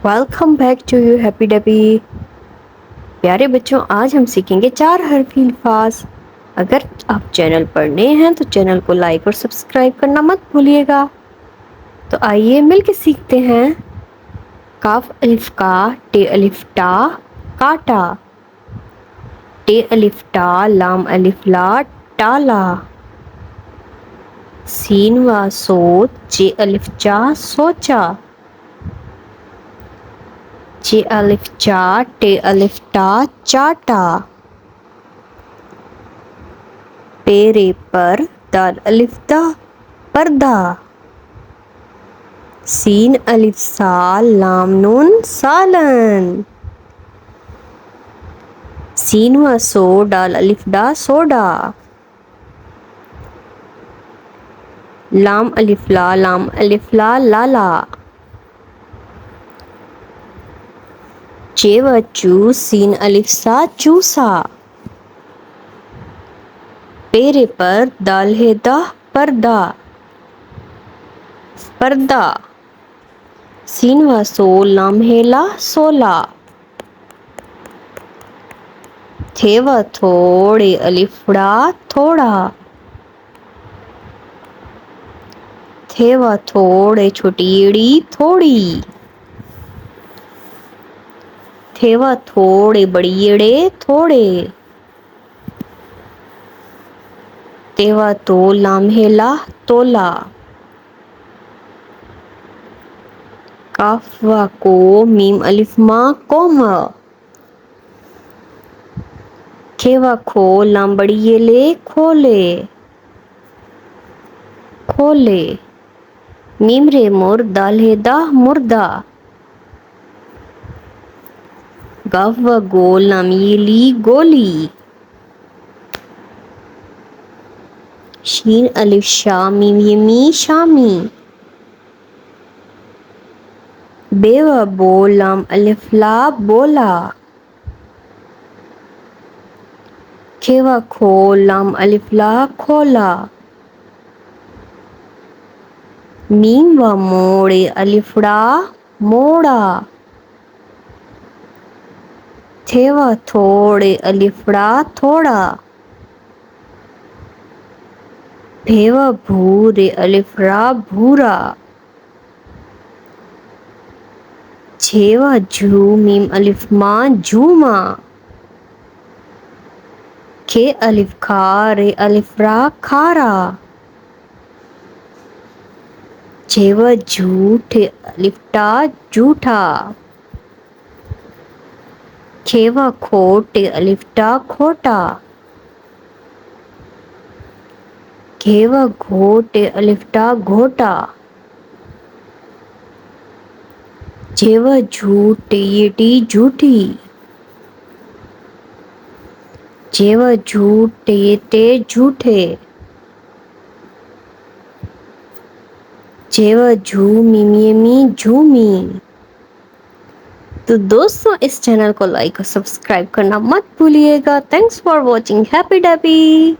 Welcome back to you happy डबी। प्यारे बच्चों, आज हम सीखेंगे 4 हरफी अल्फाज। अगर आप चैनल पर नए हैं तो चैनल को लाइक और सब्सक्राइब करना मत भूलिएगा। तो आइए मिलके सीखते हैं। काफ अलिफ का, टे अलिफ टा, काटा। टे अलिफ टा, लाम अलिफ ला, टाला। सीन व सो, चे अलिफ चा, सोचा। चे अलिफ चा, टे अलिफ टा, चाटा। पेरे पर, दाल अलिफ दा, पर्दा। सीन अलिफ सा, लाम नून, सालन। सीन व सो, डाल अलिफ डा, सोडा। लाम अलिफ ला, लाम अलिफ ला, लाला। चे व चू, सीन अलिफ सा, चूसा। पेरे पर, दाल है दा, पर्दा, पर्दा। सीन व सो, लाम है ला, सोला। थे व थोड़े, अलिफड़ा, थोड़ा। थे व थोड़े, छोटी एड़ी, थोड़ी। थे व थोड़े, बड़ी एड़े, थोड़े। ते व तो, लाम हेला, तोला। काफ व को, मीम अलिफ मा, कोमा। खे व खो, लाम बड़ी ये ले, खोले, खोले। मीम रे मोर, दाल है दा, मुर्दा। गफ व गो, लाम ये ली, गोली। शीन अलिफ शा, मीम ये मी, शामी। बे व बो, लाम अलिफ ला, बोला। खे व खो, लाम अलिफ ला, खोला। मीम व मोड़े, अलिफड़ा, मोड़ा। थे व थोड़े, अलिफड़ा, थोड़ा। भे व भूरे, अलिफड़ा, भूरा। झे व झू, मीम अलिफ मा, झूमा। खे अलिफ खा, रे अलिफरा, खारा। झे व झूठे, अलिफटा, जूठा। खे व खोटे, अलिफटा, खोटा। घे व घोटे, अलिफटा, घोटा। जे व झूठे, येटी, झूठी। जे व झूठे, येते, झूठे। जे व झू, मीम ये मी, झूमी। तो दोस्तों, इस चैनल को लाइक और सब्सक्राइब करना मत भूलिएगा। Thanks for watching happy Debi.